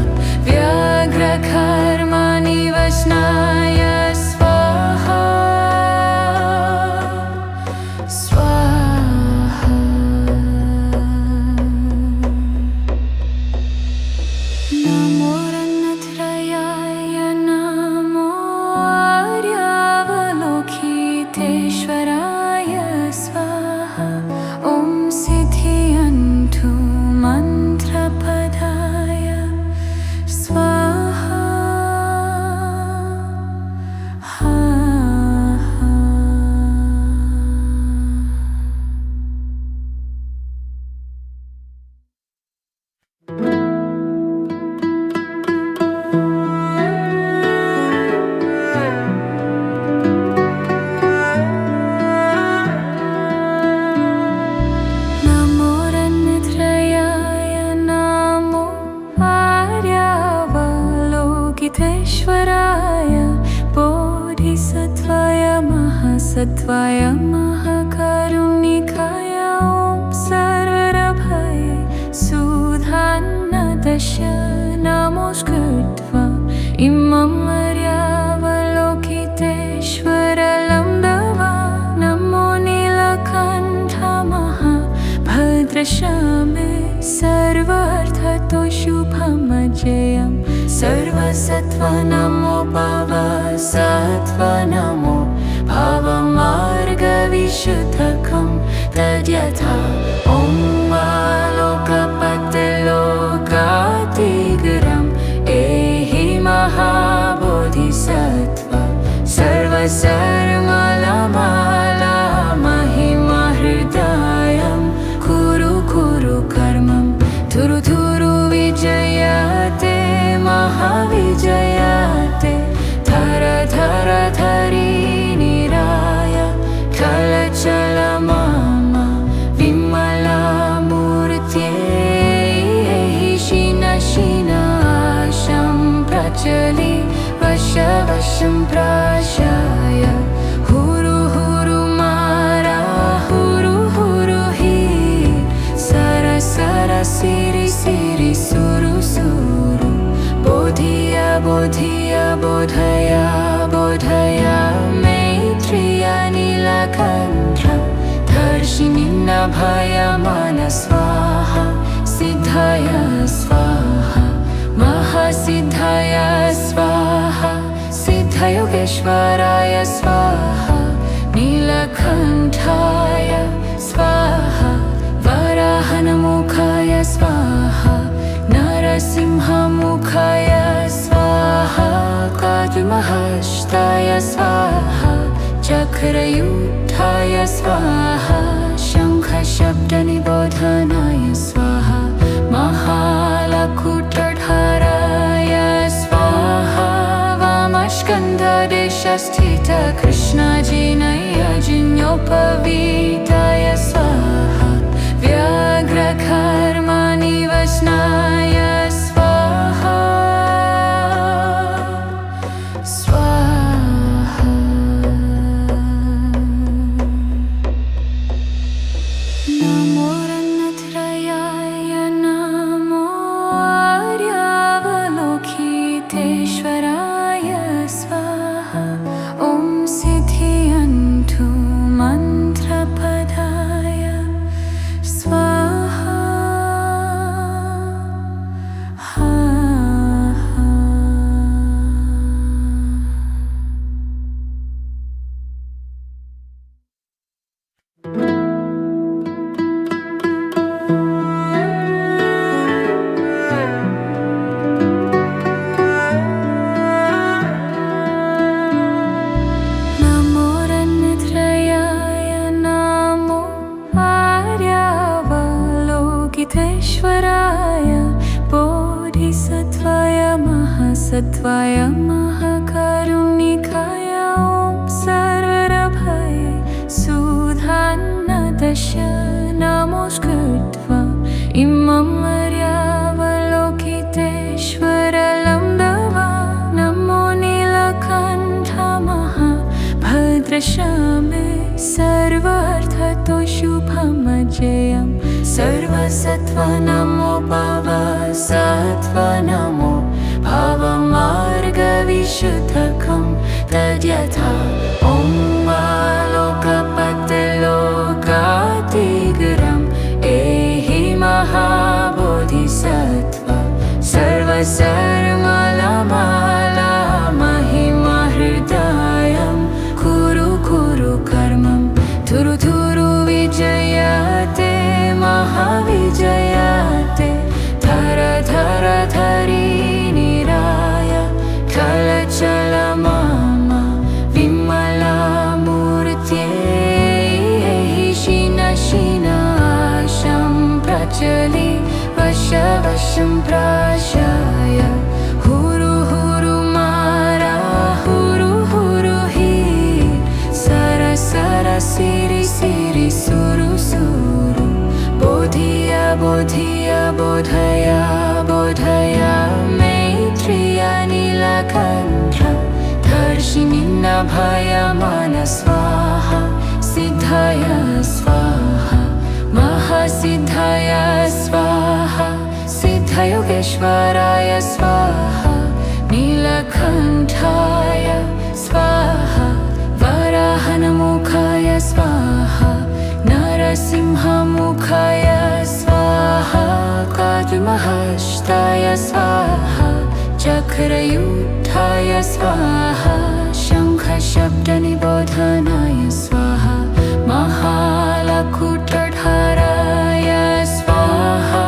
व्याघ्रकर्मनिवसनाय स्वाहा स्वाहा नमो रन्नत्रयाय नमो आर्यावलोकितेश्वराय स्वाहा ॐ सिद्धियन्तु मन्त्रपदाय स्वाहा नमो रन्नत्रयाय नमो आर्यावलोकितेश्वराय बोधिसत्त्वाय महासत्त्वाय महाकारुणिकाय ॐ सर्वरभये सुधान्नदश नमोऽस्कृत्वा इमं आर्यावलोकितेश्वरलम्बवा नमो नीलकण्ठ महाभद्रश्यामे सर्वार्थतो शुभमजयं सर्वसत्त्व नमो भवसत्त्व नमो भवमार्गविशुद्धकं तद्यथा ॐ लोकपतिलोकातिगरम् एहि महाबोधिसत्त्व सर्वसर्वमाला महिमहृदयं कुरु कुरु कर्मं थुरु थुरु विजयते महाविजयते धर धर धरी निराय कलचल मम विमलामूर्त्यै शिन शिनाशं प्रचलि वश वशं प्राशाय हुरु हुरु मारा हुरु हुरु हि सर सर सिरि सिरि सुरु सुरु बोधिय बोधिय बोधय बोधय मैत्रिय नीलकण्ठ दर्शिनिन्नभयमान स्वाहा सिद्धाय स्वाहा महासिद्धाय स्वाहा सिद्धयोगेश्वराय स्वाहा नीलकण्ठाय स्वाहा वराहनमुखाय स्वाहा नरसिंहमुखाय स्वाहा काद्महस्ताय स्वाहा चक्रयुक्ताय स्वाहा शङ्खशब्दनिबोधनाय स्वाहा महालकुटधाराय स्वाहा वामस्कन्धदेशस्थित कृष्णजिनयजिन्योपवीताय स्वाहा व्याघ्रकर्मनिवसनाय स्वाहा स्वाहा लोकितेश्वराय बोधिसत्त्वाय महासत्त्वाय महाकारुणिकाय ॐ सर्वभये सुधान्नदश नमोऽस्कृत्वा इमं मर्यावलोकितेश्वरलं दवा नमो नीलकण्ठ महाभद्रशामे सर्वार्थतो शुभमजयं सर्वसत्त्व नमो भवसत्त्व नमो भवमार्गविशुद्धकं तद्यथा ॐ लोकपतिलोकातिगरम् एहि महाबोधिसत्त्व सर्वसर्वमलमाला महिमहृदयं कुरु कुरु कर्मं धुरु धुरु विजयते महाविजयते धर धर धरी निराय चल मम विमला मूर्त्यै शिन शिनाशं प्रचलि वशं प्राशाय हुरु हुरु मारा हुरु हुरु हि सर सर सिरि सिरि सुरु सुरु बोधिय बोधिय बोधय बोधय मैत्रिय नीलकण्ठ दर्शिनि नभय मन स्वाहा सिद्धय स्वाहा महासिद्धय स्वाहा सिद्धयोगेश्वराय स्वाहा नीलकण्ठाय स्वाहा वराहनमुखाय स्वाहा नरसिंहमुखाय स्वाहा काद्महस्ताय स्वाहा चक्रयुद्धाय स्वाहा शङ्खशब्दनिबोधनाय स्वाहा महालकुटधाराय स्वाहा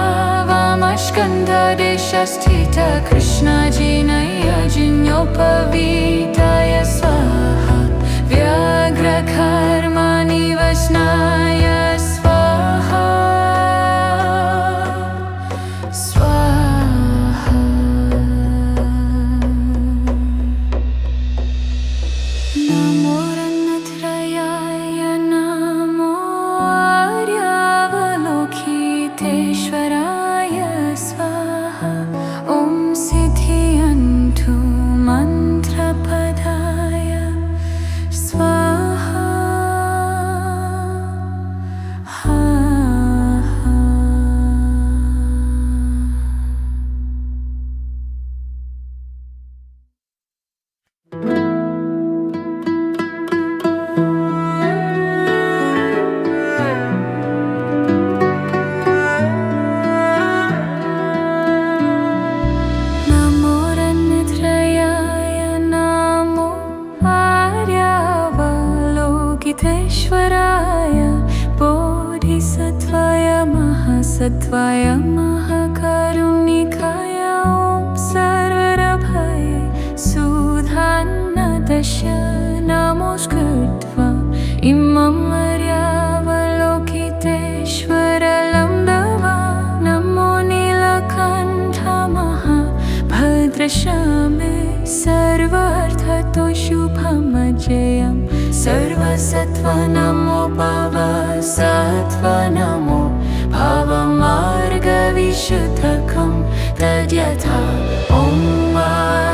वामस्कन्धदेशस्थित कृष्णजिनयजिन्योपवीताय स्वाहा व्याघ्रकर्मनिवसनाय स्वाहा स्वाहा नमो रत्नत्रयाय नमो आर्यावलोकितेश्वराय स्वाहा ॐ सिद्धियन्तु मन्त्रपदाय स्वाहा नमो रत्नत्रयाय नमो आर्यावलोकितेश्वराय बोधिसत्त्वाय महासत्त्वाय महाकारुणिकाय ॐ सर्वभये सुधान्नदश नमोऽस्कृत्वा इमं मर्यावलोकितेश्वरलं दवा नमो नीलकण्ठ महाभद्रशामे सर्वार्थतो शुभमजयं सर्वसत्त्व नमो भवसत्त्व नमो भवमार्गविशुद्धकं तद्यथा ॐ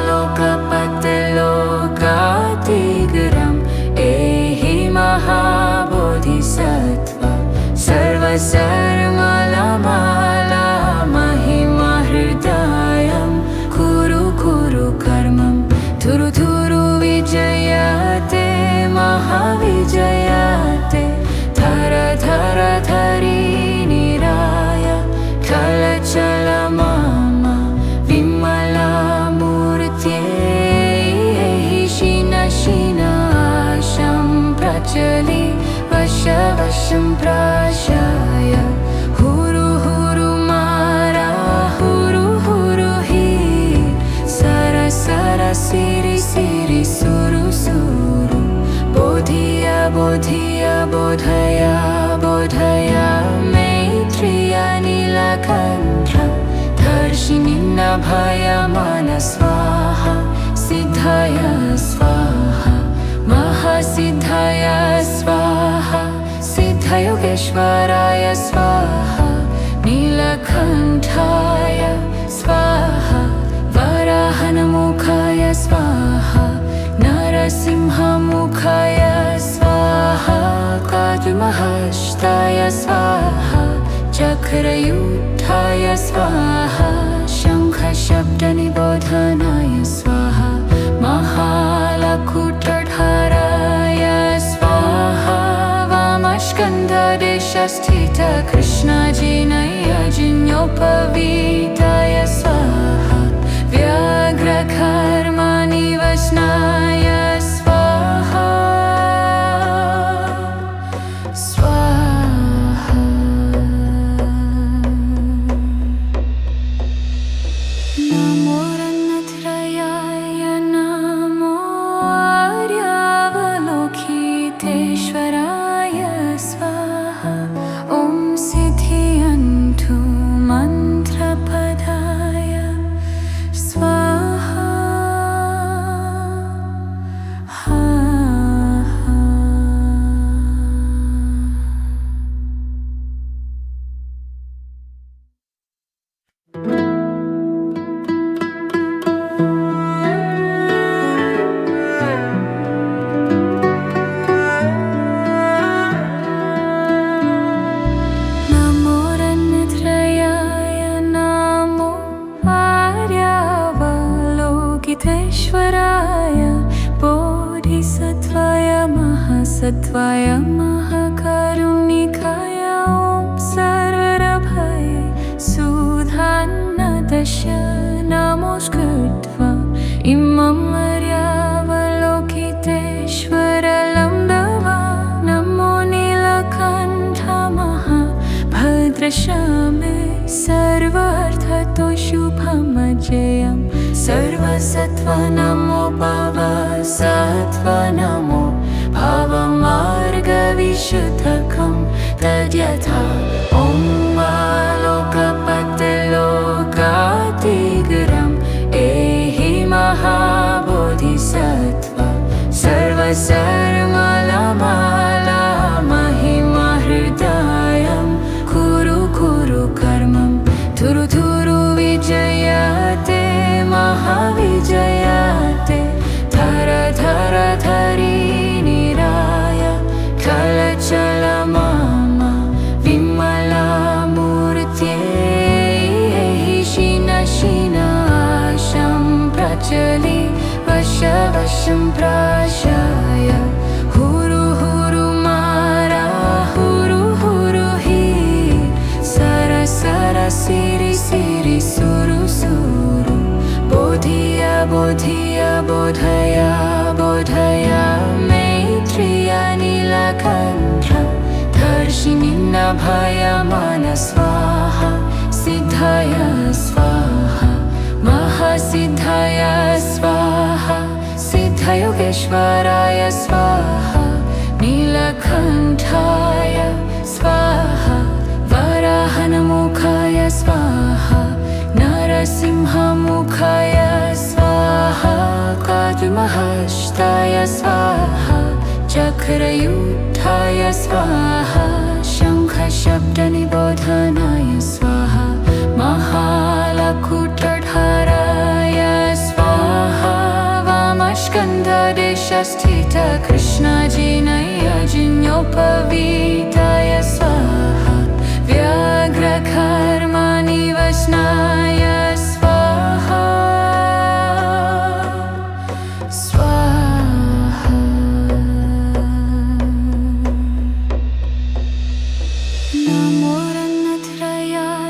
लोकपतिलोकातिगरम् एहि महाबोधिसत्त्व सर्वसर्वमलमाला महिमहृदयं कुरु कुरु कर्मं धुरु धुरु विजयते महाविजयते धर धर धरी निराय चल चल मम विमला नीलकण्ठधर्षिणि नभयमान स्वाहा सिद्धाय स्वाहा महासिद्धाय स्वाहा सिद्धयोगेश्वराय स्वाहा नीलकण्ठाय स्वाहा वराहनमुखाय स्वाहा नरसिंहमुखाय स्वाहा काजुमहस्ताय स्वाहा चक्रयुक्ताय स्वाहा शङ्खशब्दनिबोधनाय स्वाहा महालकुटधराय स्वाहा वामस्कन्धदेशस्थित कृष्णजिनयजिन्योपवीताय स्वाहा व्याघ्रकर्मनिवसनाय स्वाहा स्वाहा नमो रत्नत्रयाय नमो आर्यावलोकितेश्वराय स्वाहा ॐ सिद्धियन्तु मन्त्रपदाय स्वाहा नमो रत्नत्रयाय नमो आर्यावलोकितेश्वराय बोधिसत्त्वाय महासत्त्वाय महाकारुणिकाय ॐ सर्वरभये सुधान्नदश नमोऽस्कृत्वा इमं आर्यावलोकितेश्वरलम्बवा नमो नीलकण्ठ महाभद्रश्यामे सर्वार्थतो शुभमजयं सर्वसत्त्व नमो भवसत्त्व नमो भवमार्गविशुद्धकं तद्यथा ॐ लोकपतिलोकातिगरम् एहि महाबोधिसत्त्व सर्वसर्वमाला महिमहृदयं कुरु कुरु कर्मं थुरु थुरु विजयते महाविजयते धर धर धरी निराय कलचल मम विमलामूर्त्यै शिन शिनाशं प्रचलि वश वशं प्राशाय हुरु हुरु मारा हुरु हुरु हि सर सर सिरि सिरि सुरु सुरु बोधिय बोधिय बोधय बोधय मैत्रिय नीलकण्ठधर्षिणि नभयमान स्वाहा सिद्धाय स्वाहा महासिद्धाय स्वाहा सिद्धयोगेश्वराय स्वाहा नीलकण्ठाय स्वाहा वराहनमुखाय स्वाहा नरसिंहमुखाय स्वाहा काजुमहस्ताय स्वाहा चक्रयुक्ताय स्वाहा शङ्खशब्दनिबोधनाय स्वाहा महालकुटधराय स्वाहा वामस्कन्धदेशस्थित कृष्णजिनयजिन्योपवीताय स्वाहा व्याघ्रकर्मनिवसनाय स्वाहा स्वाहा नमो रत्नत्रयाय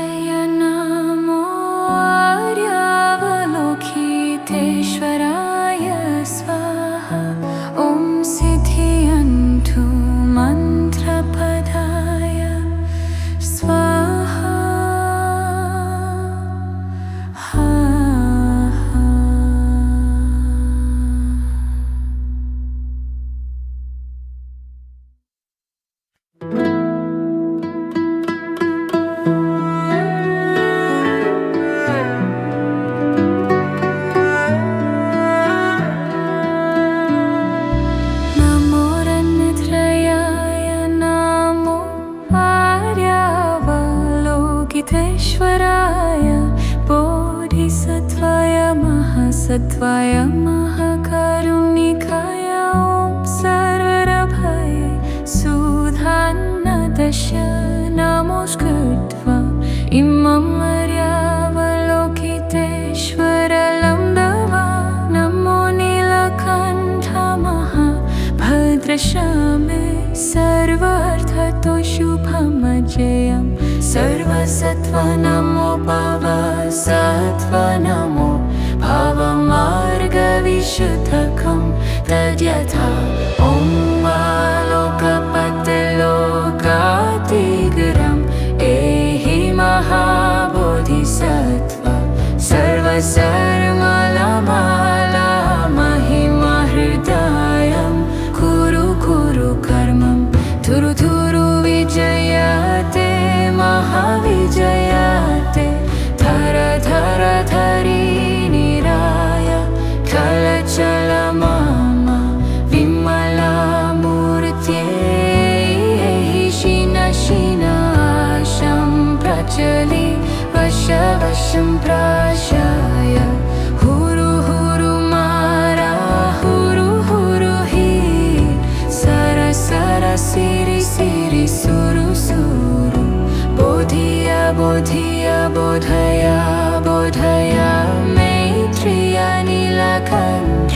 लोकितेश्वराय बोधिसत्त्वाय महासत्त्वाय महाकारुणिकाय ॐ सर्वभये सुधान्नदश नमोऽस्कृत्वा इमं मर्यावलोकितेश्वरलं दवा नमो नीलकण्ठ महाभद्रश्यामे सर्वार्थतो शुभमजयं सर्वसत्त्व नमो भवसत्त्व नमो भवमार्गविशुद्धकं तद्यथा ॐ लोकपतिलोकातिगरम् एहि महाबोधिसत्त्व सर्वसर्वमाला महिमहृदयं कुरु कुरु कर्मं थुरु थुरु विजयते महाविजयते धर धर धरि निराय चल मम विमलामूर्त्यै शिन शिनाशं प्रचलि वशं प्राशाय हुरु हुरु मारा हुरु हुरु हि सर सर सिरि सिरि सुरु सुरु बोधिय बोधिय बोधय बोधय मैत्रिय नीलकण्ठ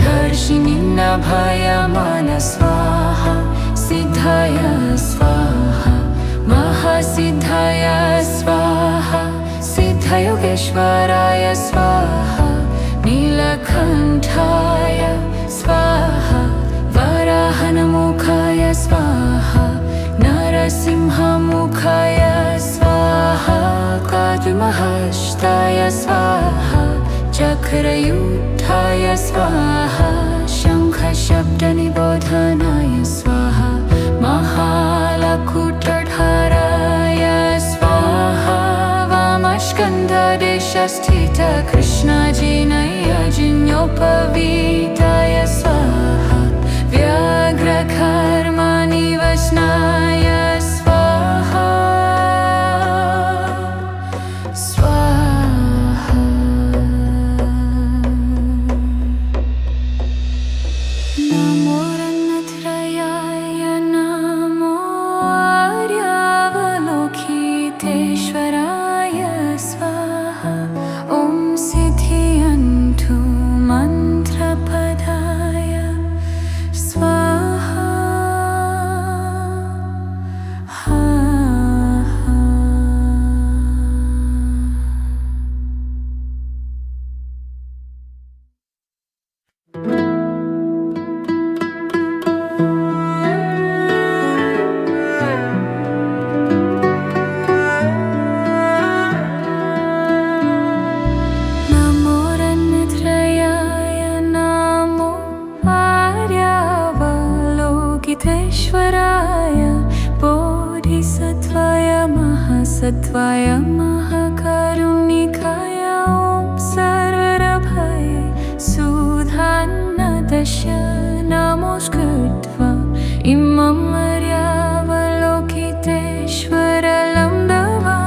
दर्शिनि नभय मन स्वाहा सिद्धय स्वाहा महासिद्धय स्वाहा सिद्धयोगेश्वराय स्वाहा नीलकण्ठाय स्वाहा वराहनमुखाय स्वाहा नरसिंहमुखाय स्वाहा काद्महस्ताय स्वाहा चक्रयुक्ताय स्वाहा शङ्खशब्दनिबोधनाय स्वाहा महालकुटधाराय स्वाहा वामस्कन्धदेशस्थित कृष्णजिनयजिन्योपवीताय स्वाहा व्याघ्रकर्मनिवसनाय स्वाहा स्वाहा नमो रत्नत्रयाय नमो आर्यावलोकितेश्वराय स्वाहा ॐ सिद्धियन्तु मन्त्रपदाय स्वाहा नमो रत्नत्रयाय नमो आर्यावलोकितेश्वराय बोधिसत्त्वाय महासत्त्वाय महाकारुणिकाय ॐ सर्वभये सुधान्नदश नमोऽस्कृत्वा इमं मर्यावलोकितेश्वरलं दवा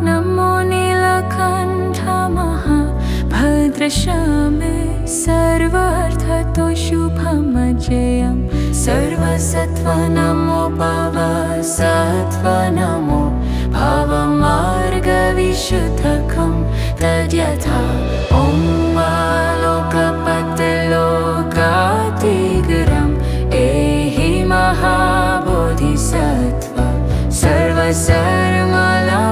नमो नीलकण्ठ महाभद्रश्यामे सर्वार्थतो शुभमजयं सर्वसत्त्व नमो भवसत्त्व नमो भवमार्गविशुद्धकं तद्यथा ॐ लोकपतिलोकातिगरम् एहि महाबोधिसत्त्व सर्वसर्वमाला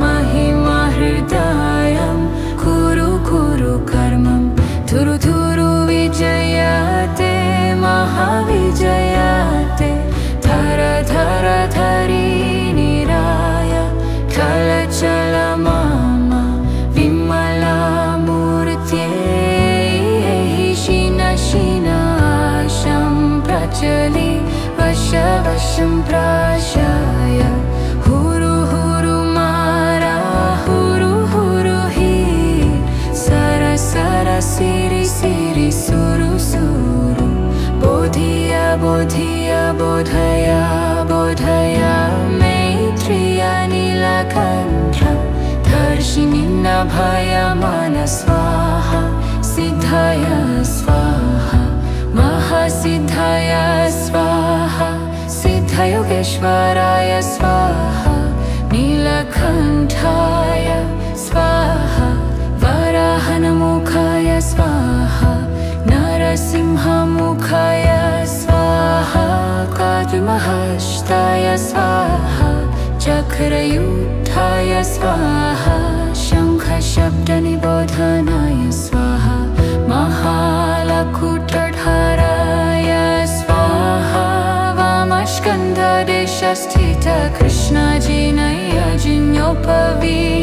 महिमहृदयं कुरु कुरु कर्मं थुरु थुरु विजयते महाविजयते धर धर धरि निराय चल मम विमलामूर्त्यै शिन शिनाशं प्रचलि वशं प्राशाय हुरु हुरु मारा हुरु हुरु हि सर सर सिरि सिरि सुरु सुरु बोधिय बोधिय बोधय बोधय मैत्रिय नीलकण्ठ नभाय मन स्वाहा सिद्धाय स्वाहा महासिद्धाय स्वाहा सिद्धयोगेश्वराय स्वाहा नीलकण्ठाय स्वाहा वराहनमुखाय स्वाहा नरसिंहमुखाय स्वाहा काद्महस्ताय स्वाहा चक्रयुक्ताय स्वाहा शङ्खशब्दनिबोधनाय स्वाहा महालकुटधाराय स्वाहा वामस्कन्धदेशस्थित कृष्णजिनयजिन्योपवीत